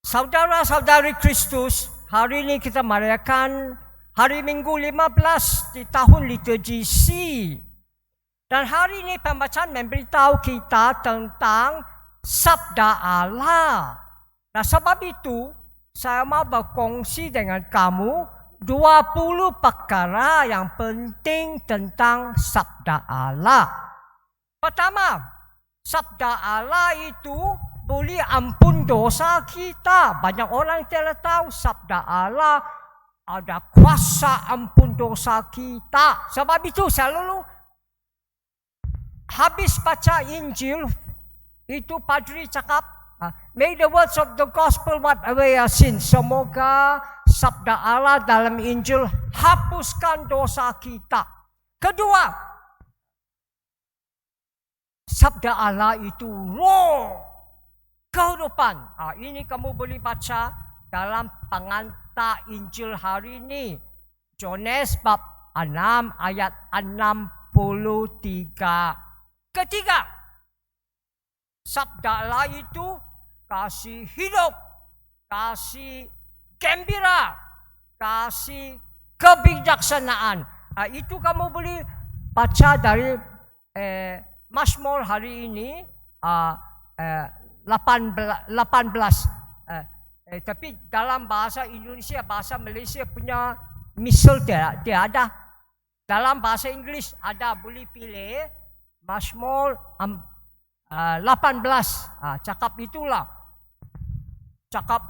Saudara-saudari Kristus, hari ini kita merayakan hari Minggu 15 di tahun liturgi C. Dan hari ini pembacaan memberitahu kita tentang Sabda Allah. Nah, sebab itu saya mau berkongsi dengan kamu 20 perkara yang penting tentang Sabda Allah. Pertama, Sabda Allah itu boleh ampun dosa kita. Banyak orang tidak tahu Sabda Allah ada kuasa ampun dosa kita. Sebab itu selalu habis baca Injil, itu padri cakap, "May the words of the gospel wipe away our sins." Semoga Sabda Allah dalam Injil hapuskan dosa kita. Kedua, Sabda Allah itu roh kehidupan. Ini kamu boleh baca dalam pengantar Injil hari ini. Yohanes bab 6 ayat 63. Ketiga, Sabda Allah itu kasih hidup, kasih gembira, kasih kebijaksanaan. Itu kamu boleh baca dari Mazmur hari ini 18. Tapi dalam bahasa Indonesia, bahasa Malaysia punya misal dia ada. Dalam bahasa Inggeris ada, boleh pilih Mazmur 18. Cakap itulah. Cakap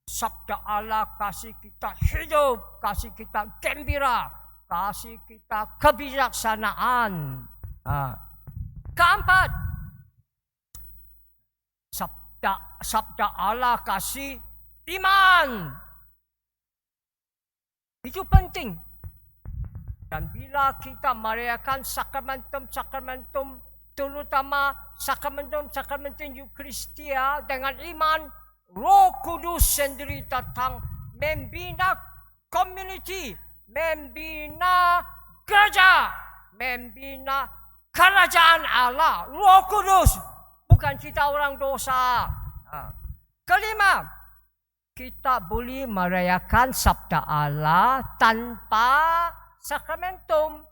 Sabda Allah kasih kita hidup, kasih kita gembira, kasih kita kebijaksanaan. Keempat, Sabda Allah kasih iman. Itu penting. Dan bila kita merayakan sakramentum, terutama sakramentum Eucharistia dengan iman, Roh Kudus sendiri datang membina community, membina gereja, membina kerajaan Allah. Roh Kudus, bukan kita orang dosa. Kelima, kita boleh merayakan Sabda Allah tanpa sakramentum.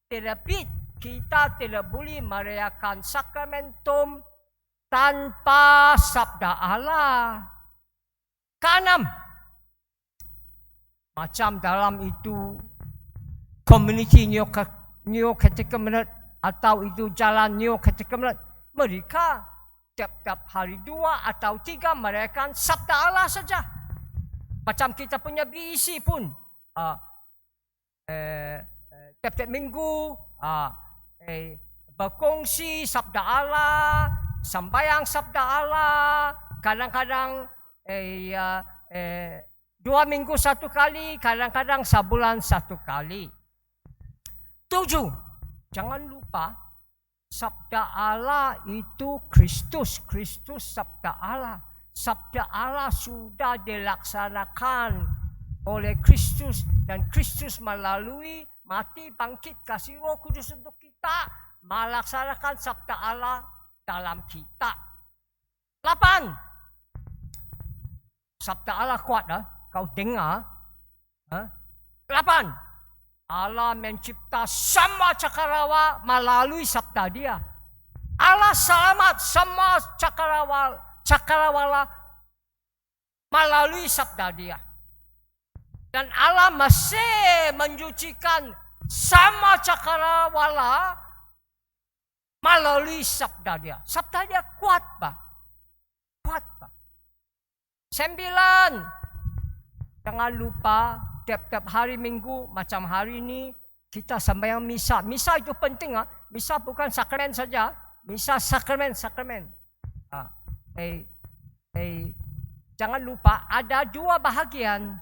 Tetapi kita tidak boleh merayakan sakramentum tanpa Sabda Allah. Keenam, macam dalam itu community New Catechumenate atau itu jalan New Catechumenate, mereka tiap-tiap hari 2 atau 3 merayakan Sabda Allah saja. Macam kita punya BEC pun tiap-tiap minggu berkongsi Sabda Allah, sembahyang Sabda Allah, kadang-kadang 2 minggu 1 kali, kadang-kadang sebulan 1 kali. 7, jangan lupa Sabda Allah itu Kristus. Kristus Sabda Allah. Sabda Allah sudah dilaksanakan oleh Kristus, dan Kristus melalui mati, bangkit, kasih Roh Kudus untuk kita melaksanakan Sabda Allah dalam kita. 8, Sabda Allah kuat, kau dengar. 8, Allah mencipta semua cakrawala melalui Sabda Dia. Allah selamat semua cakrawala melalui Sabda Dia. Dan Allah masih menyucikan sama cakrawala melalui Sabda Dia. Sabda Dia kuat, Pak. Kuat, Pak. 9, jangan lupa tiap-tiap hari Minggu macam hari ini kita sembahyang misa. Misa itu penting. Misa bukan sakramen saja. Misa sakramen. Jangan lupa ada 2 bahagian.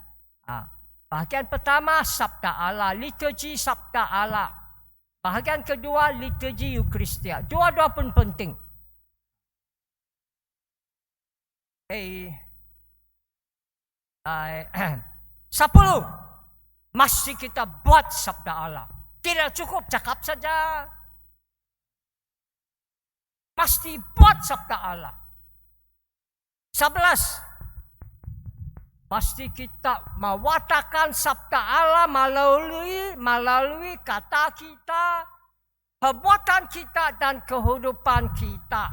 Bahagian pertama Sabda Allah, liturgi Sabda Allah. Bahagian kedua liturgi Eucharistia. Dua-dua pun penting. 10, mesti kita buat Sabda Allah. Tidak cukup cakap saja. Pasti buat Sabda Allah. 11. Pasti kita mewatakan sabda Allah melalui kata kita, perbuatan kita dan kehidupan kita.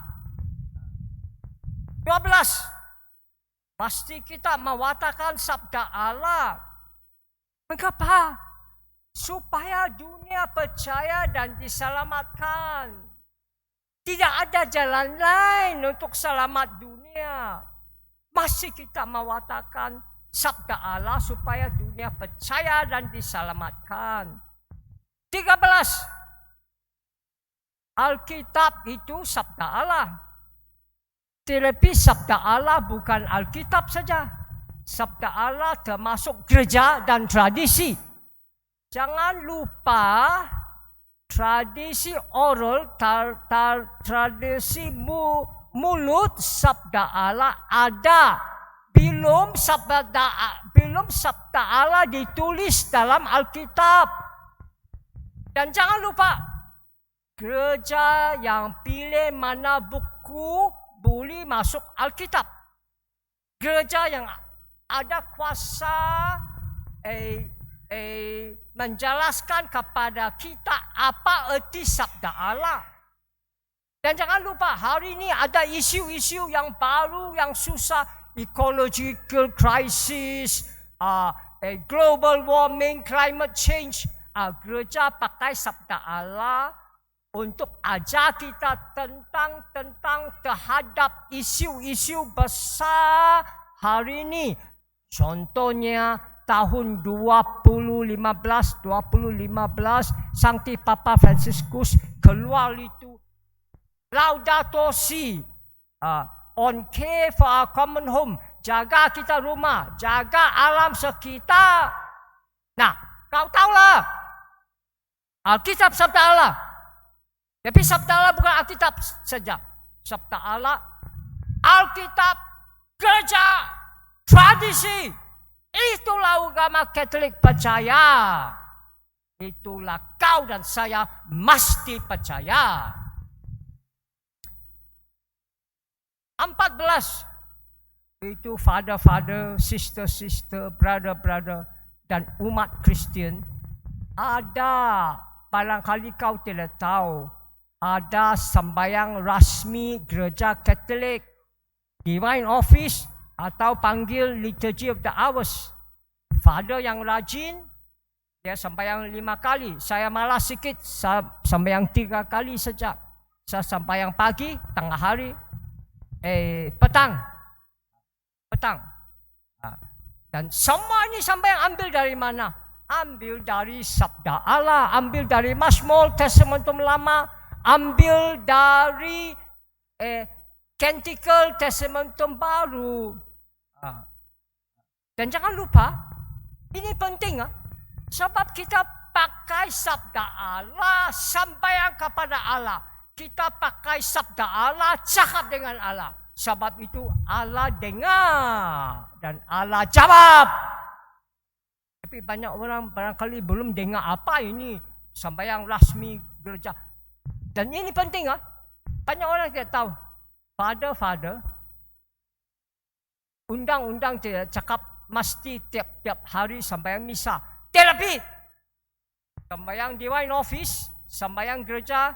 12. Pasti kita mewatakan sabda Allah. Mengapa? Supaya dunia percaya dan diselamatkan. Tidak ada jalan lain untuk selamat dunia. Masih kita mewatakan sabda Allah supaya dunia percaya dan diselamatkan. 13. Alkitab itu sabda Allah. Tetapi sabda Allah bukan Alkitab saja. Sabda Allah termasuk gereja dan tradisi. Jangan lupa tradisi oral, tradisi mulut sabda Allah ada. Belum sabda Allah ditulis dalam Alkitab. Dan jangan lupa, gereja yang pilih mana buku boleh masuk Alkitab. Gereja yang ada kuasa menjelaskan kepada kita apa erti sabda Allah. Dan jangan lupa, hari ini ada isu-isu yang baru, yang susah. Ecological crisis, global warming, climate change. Gereja pakai sabda Allah untuk ajar kita tentang terhadap isu-isu besar hari ini. Contohnya tahun 2015, Sankti Papa Franciscus keluar itu Laudato Si, on care for our common home. Jaga kita rumah, jaga alam sekitar. Nah, kau tahulah, Alkitab sabda Allah. Tapi sabda Allah bukan Alkitab saja. Sabda Allah, Alkitab, gereja, tradisi. Itulah agama Katolik percaya. Itulah kau dan saya mesti percaya. 14. Itu father, sister, brother, dan umat Kristian. Ada, barangkali kau tidak tahu, ada sembahyang rasmi gereja Katolik, Divine Office, atau panggil Liturgy of the Hours. Father yang rajin, dia sembahyang 5 kali. Saya malas sikit, saya sembahyang 3 kali saja. Saya sembahyang pagi, tengah hari, petang. Dan semua ini sembahyang ambil dari mana? Ambil dari sabda Allah, ambil dari Mazmur Testamentum Lama, ambil dari Canticle Testamentum Baru. Dan jangan lupa, ini penting, sebab kita pakai sabda Allah, sembahyang kepada Allah. Kita pakai sabda Allah, cakap dengan Allah. Sebab itu Allah dengar dan Allah jawab. Tapi banyak orang barangkali belum dengar apa ini sembahyang rasmi gereja. Dan ini penting, banyak orang tidak tahu. Father, undang-undang tidak cakap mesti tiap-tiap hari sembahyang misa. Tetapi sembahyang Divine Office, sembahyang gereja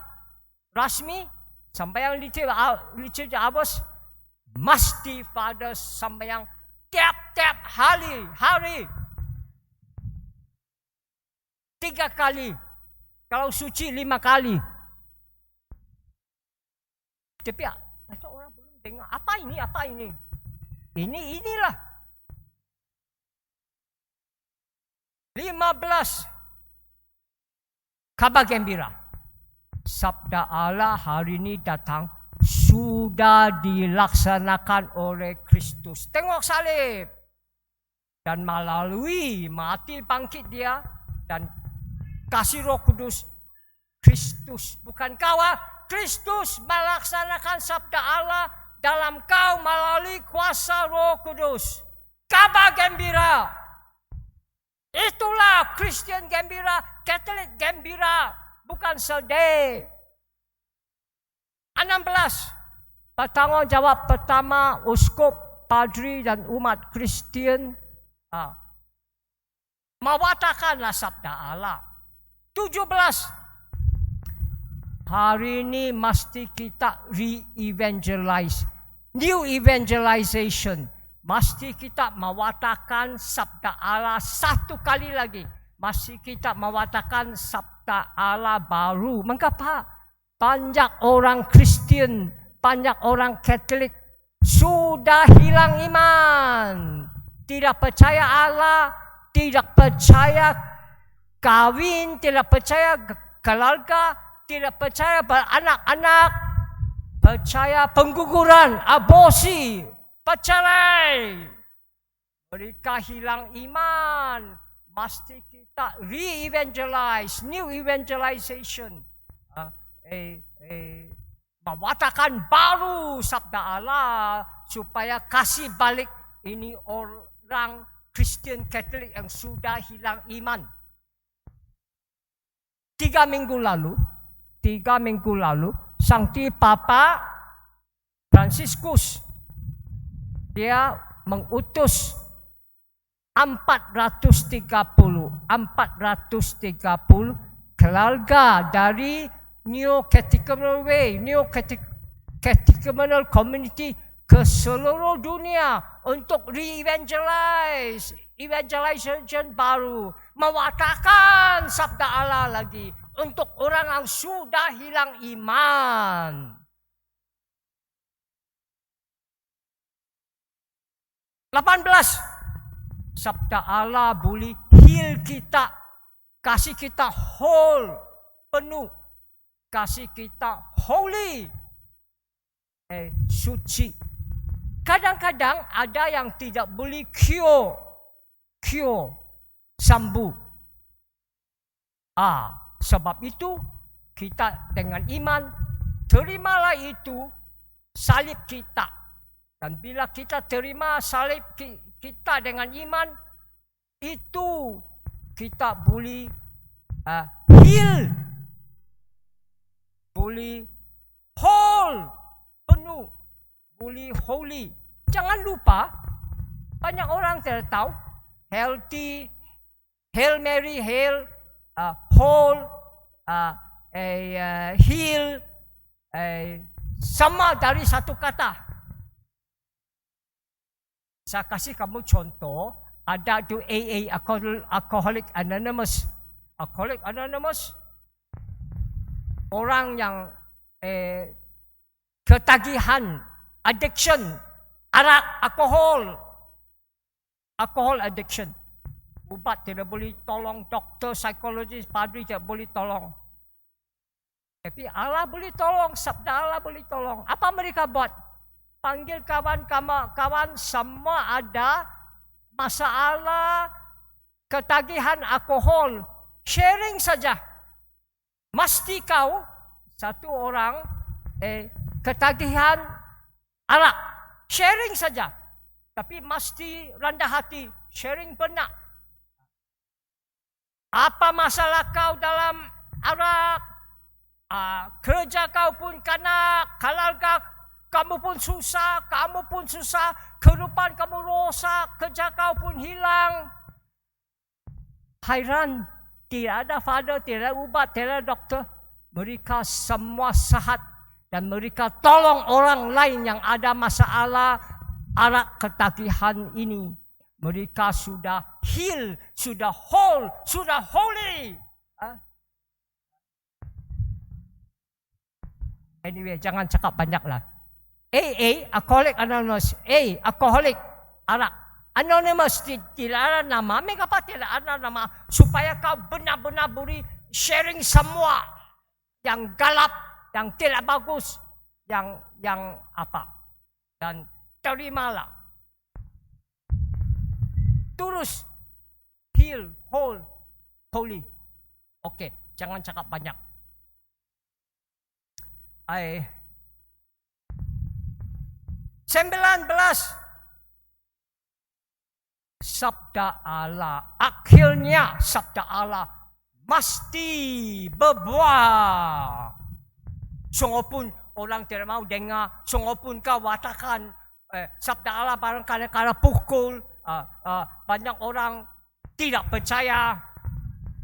rasmi, sembahyang liturgi Hours, mesti Father sembahyang tiap-tiap hari. 3 kali. Kalau suci 5 kali. Tapi banyak orang belum dengar. Apa ini? Inilah. 15. Kabar gembira. Sabda Allah hari ini datang, sudah dilaksanakan oleh Kristus. Tengok salib. Dan melalui mati bangkit dia dan kasih Roh Kudus, Kristus, bukan kau, Kristus melaksanakan sabda Allah dalam kau melalui kuasa Roh Kudus. Kabar gembira. Itulah Kristen gembira, Katolik gembira, bukan sedih. 16. Bertanggung jawab pertama uskup padri dan umat Kristian, mewatakanlah sabda Allah. 17. Hari ini mesti kita re-evangelize. New evangelization. Mesti kita mewatakan sabda Allah satu kali lagi. Mesti kita mewatakan sabda Allah baru. Mengapa? Banyak orang Kristian, banyak orang Katolik sudah hilang iman. Tidak percaya Allah, tidak percaya kawin, tidak percaya keluarga, tidak percaya beranak-anak, percaya pengguguran, aborsi, bercerai. Mereka hilang iman. Mesti kita re-evangelize, new evangelization. Mewatakan baru sabda Allah supaya kasih balik ini orang Kristian Katolik yang sudah hilang iman. 3 minggu lalu, Sankti Papa Fransiskus dia mengutus 430 keluarga dari Neo-Catechumenal Way, Neo-Catechumenal Community ke seluruh dunia untuk evangelization baru, mewatakan sabda Allah lagi untuk orang yang sudah hilang iman. 18. Sabda Allah boleh heal kita, kasih kita whole, penuh, kasih kita holy, suci. Kadang-kadang ada yang tidak boleh cure, sembuh. Sebab itu kita dengan iman terimalah itu salib kita. Dan bila kita terima salib kita dengan iman, itu kita boleh heal, boleh whole, penuh, boleh holy. Jangan lupa, banyak orang tidak tahu, healthy, Hail Mary, hail, whole, heal, sama dari satu kata. Saya kasih kamu contoh, ada tu AA, Alcoholic Anonymous. Alcoholic Anonymous, orang yang ketagihan, addiction, arak, alkohol addiction. Ubat tidak boleh tolong, doktor, psikologis, padri tidak boleh tolong. Tapi Allah boleh tolong, sabda Allah boleh tolong. Apa mereka buat? Panggil kawan-kawan semua ada masalah ketagihan alkohol. Sharing saja. Mesti kau satu orang ketagihan arak. Sharing saja. Tapi mesti rendah hati. Sharing benar. Apa masalah kau dalam arak? Kerja kau pun kanak, keluarga kamu pun susah, kehidupan kamu rosak, kerja kau pun hilang. Hairan, tidak ada father, tidak ada ubat, tidak ada doktor. Mereka semua sehat dan mereka tolong orang lain yang ada masalah arak ketagihan ini. Mereka sudah heal, sudah whole, sudah holy. Anyway, jangan cakap banyak lah. AA, Alcoholic Anonymous. Alcoholic, arak. Anonymous, tidak ada nama. Mengapa tidak ada nama? Supaya kau benar-benar boleh sharing semua. Yang galap, yang tidak bagus, yang apa. Dan terimalah. Terus heal, whole, holy. Okey, jangan cakap banyak. 19. Sabda Allah, akhirnya sabda Allah mesti berbuah. Sungguh pun orang tidak mau dengar, sungguh pun kau watakan sabda Allah barang kadang-kadang pukul, banyak orang tidak percaya.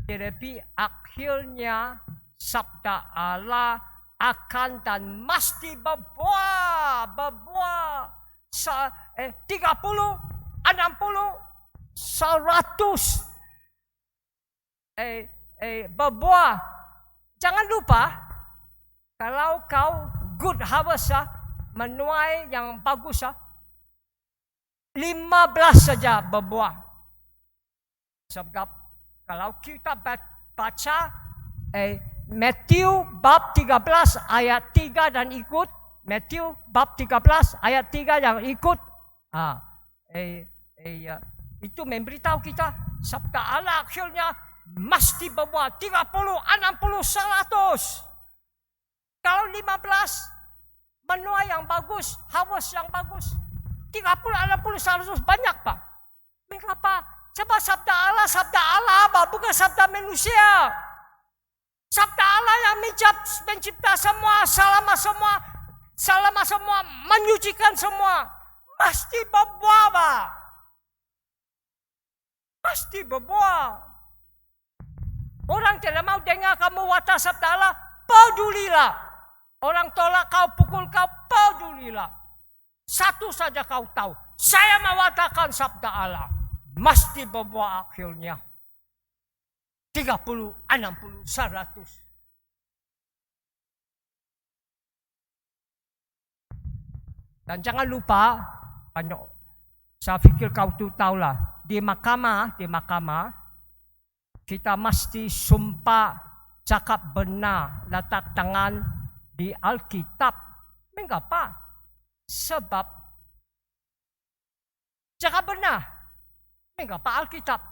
Tetapi akhirnya sabda Allah akan dan mesti berbuah 30, 60, 100 berbuah. Jangan lupa, kalau kau good harvest, menuai yang bagus, 15 saja berbuah. Sebab kalau kita baca Matthew bab 13 ayat 3 dan ikut, Matthew bab 13 ayat 3 yang ikut, itu memberitahu kita sabda Allah akhirnya mesti berbuah 30, 60, 100. Kalau 15 menuai yang bagus, harvest yang bagus, 30, 60, 100 banyak, Pak. Mengapa? Sebab sabda Allah bukan sabda manusia. Sabda Allah yang mencipta semua, selama semua, menyucikan semua. Mesti berbuah, Pak. Pasti berbuah. Orang tidak mau dengar kamu watak sabda Allah, pedulilah. Orang tolak kau, pukul kau, pedulilah. Satu saja kau tahu, saya mewatakan sabda Allah, mesti berbuah akhirnya. 30, 60, 100. Dan jangan lupa, saya fikir kau tu tahulah, di mahkamah kita mesti sumpah cakap benar, letak tangan di Alkitab. Mengapa? Sebab cakap benar. Mengapa Alkitab?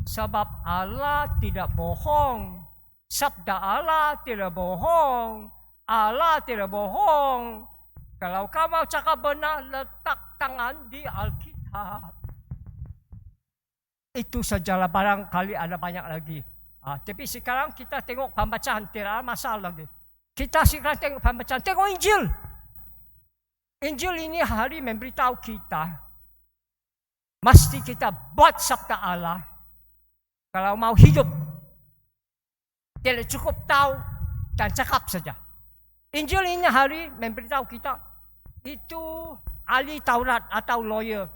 Sebab Allah tidak bohong. Sabda Allah tidak bohong. Allah tidak bohong. Kalau kau mau cakap benar, letak tangan di Alkitab. Itu sajalah, barangkali ada banyak lagi. Tapi sekarang kita tengok pembacaan, tidak ada masalah lagi. Kita sekarang tengok pembacaan, tengok Injil. Injil ini hari memberitahu kita, mesti kita buat sabda Allah. Kalau mau hidup, tidak cukup tahu dan cakap saja. Injil ini hari memberitahu kita, itu ahli Taurat atau lawyer.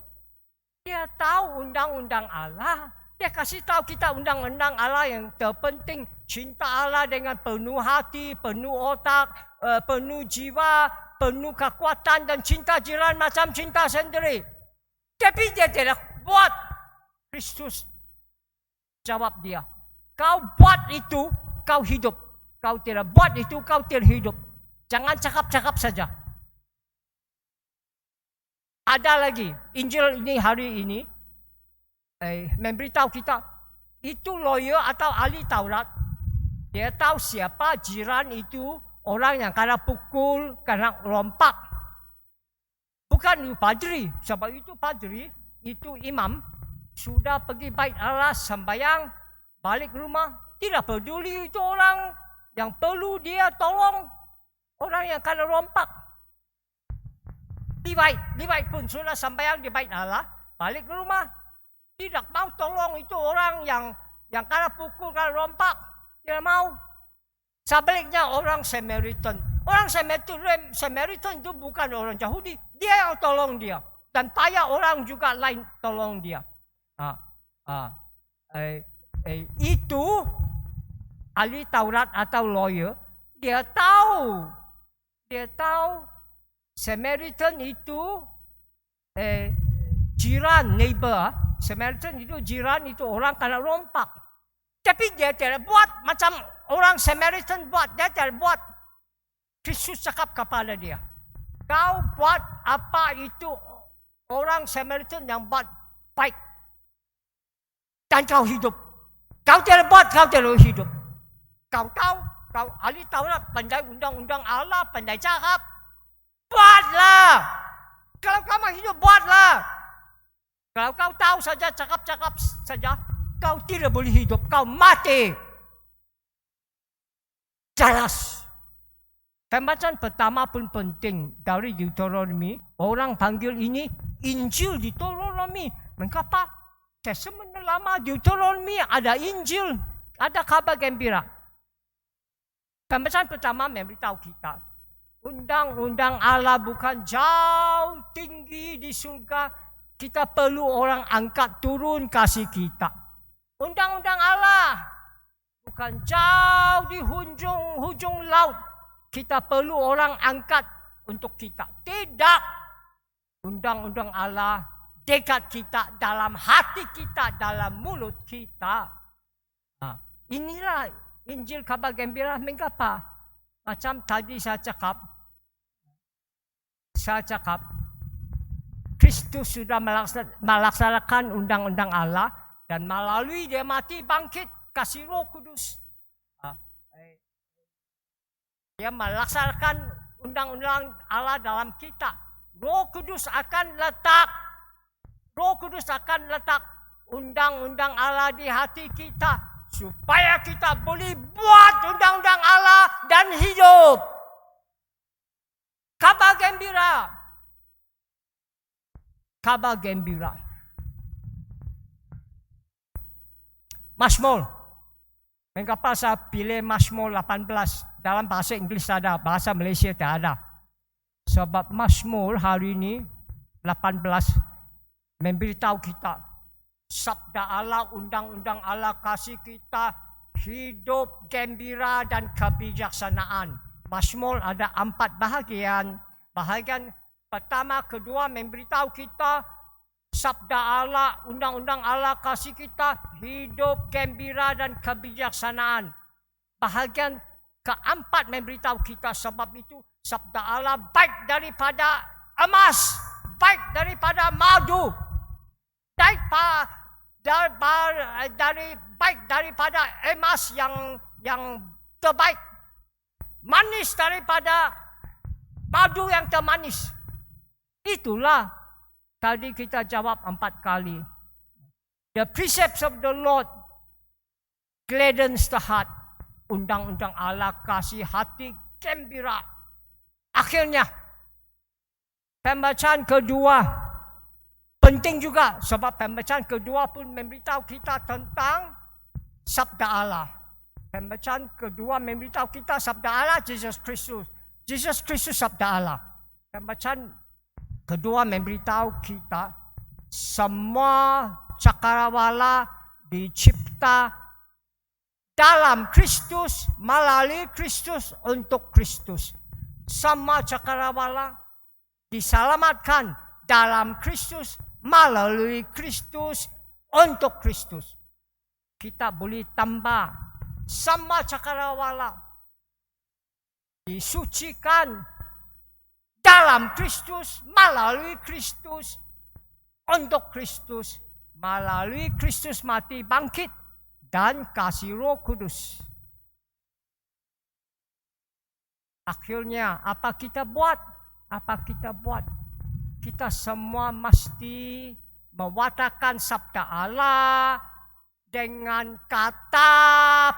Dia tahu undang-undang Allah. Dia kasih tahu kita undang-undang Allah yang terpenting. Cinta Allah dengan penuh hati, penuh otak, penuh jiwa, penuh kekuatan, dan cinta jiran macam cinta sendiri. Tapi dia tidak buat. Kristus jawab dia, kau buat itu, kau hidup. Kau tidak buat itu, kau tidak hidup. Jangan cakap-cakap saja. Ada lagi, Injil ini hari ini memberitahu kita, itu lawyer atau ahli Taurat. Dia tahu siapa jiran itu, orang yang kena pukul, kena rompak. Bukan padri, sebab itu padri, itu imam, sudah pergi bait Allah, sembahyang, balik rumah, tidak peduli itu orang yang perlu dia tolong, orang yang kena rompak. Levite pun sudah sembahyang di bait Allah, balik ke rumah, tidak mau tolong itu orang yang kena pukul, kena rompak, tidak mau. Sebaliknya orang Samaritan. Orang Samaritan itu bukan orang Yahudi, dia yang tolong dia, dan payah orang juga lain tolong dia. Itu ahli Taurat atau lawyer, dia tahu Samaritan itu jiran, neighbor. Samaritan itu jiran, itu orang kena rompak. Tapi dia tidak buat macam orang Samaritan buat, dia tidak buat. Kristus cakap kepada dia, kau buat apa itu orang Samaritan yang buat baik, dan kau hidup. Kau tidak buat, kau tidak hidup. Kau tahu, kau ahli Taurat, pandai undang-undang Allah, pandai cakap, buatlah. Kalau kau mau hidup, buatlah. Kalau kau tahu saja, cakap-cakap saja, kau tidak boleh hidup, kau mati. Jelas. Pembacaan pertama pun penting dari Deuteronomy. Orang panggil ini Injil Deuteronomy. Mengapa? Testament lama Deuteronomy ada Injil, ada kabar gembira. Pembacaan pertama memberitahu kita, undang-undang Allah bukan jauh tinggi di surga. Kita perlu orang angkat turun kasih kita. Undang-undang Allah bukan jauh di hujung laut. Kita perlu orang angkat untuk kita. Tidak. Undang-undang Allah dekat kita, dalam hati kita, dalam mulut kita. Nah, inilah Injil kabar gembira. Mengapa? Macam tadi saya cakap, Kristus sudah melaksanakan undang-undang Allah dan melalui dia mati bangkit kasih Roh Kudus. Dia melaksanakan undang-undang Allah dalam kita. Roh Kudus akan letak undang-undang Allah di hati kita supaya kita boleh buat undang-undang Allah dan hidup. Kabar gembira. Kabar gembira. Mazmur. Mengapa saya pilih Mazmur 18? Dalam bahasa Inggeris ada, bahasa Malaysia tak ada. Sebab Mazmur hari ini 18 memberitahu kita sabda Allah, undang-undang Allah kasih kita hidup gembira dan kebijaksanaan. Mazmur ada 4 bahagian. Bahagian pertama, kedua memberitahu kita sabda Allah, undang-undang Allah kasih kita hidup gembira dan kebijaksanaan. Bahagian keempat memberitahu kita sebab itu sabda Allah baik daripada emas, baik daripada madu, baik daripada emas yang terbaik, manis daripada madu yang termanis. Itulah tadi kita jawab 4 kali. The precepts of the Lord gladdens the heart. Undang-undang Allah kasih hati gembira. Akhirnya, pembacaan kedua penting juga sebab pembacaan kedua pun memberitahu kita tentang sabda Allah. Pembacaan kedua memberitahu kita sabda Allah, Jesus Kristus. Jesus Kristus sabda Allah. Pembacaan kedua memberitahu kita semua cakrawala dicipta dalam Kristus, melalui Kristus, untuk Kristus. Semua cakrawala diselamatkan dalam Kristus, melalui Kristus, untuk Kristus. Kita boleh tambah semua cakrawala disucikan dalam Kristus, melalui Kristus, untuk Kristus, melalui Kristus mati bangkit dan kasih Roh Kudus. Akhirnya apa kita buat? Kita semua mesti mewatakan sabda Allah dengan kata,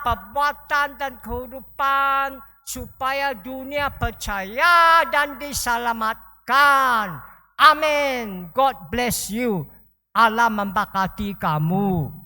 perbuatan dan kehidupan supaya dunia percaya dan diselamatkan. Amin. God bless you. Allah memberkati kamu.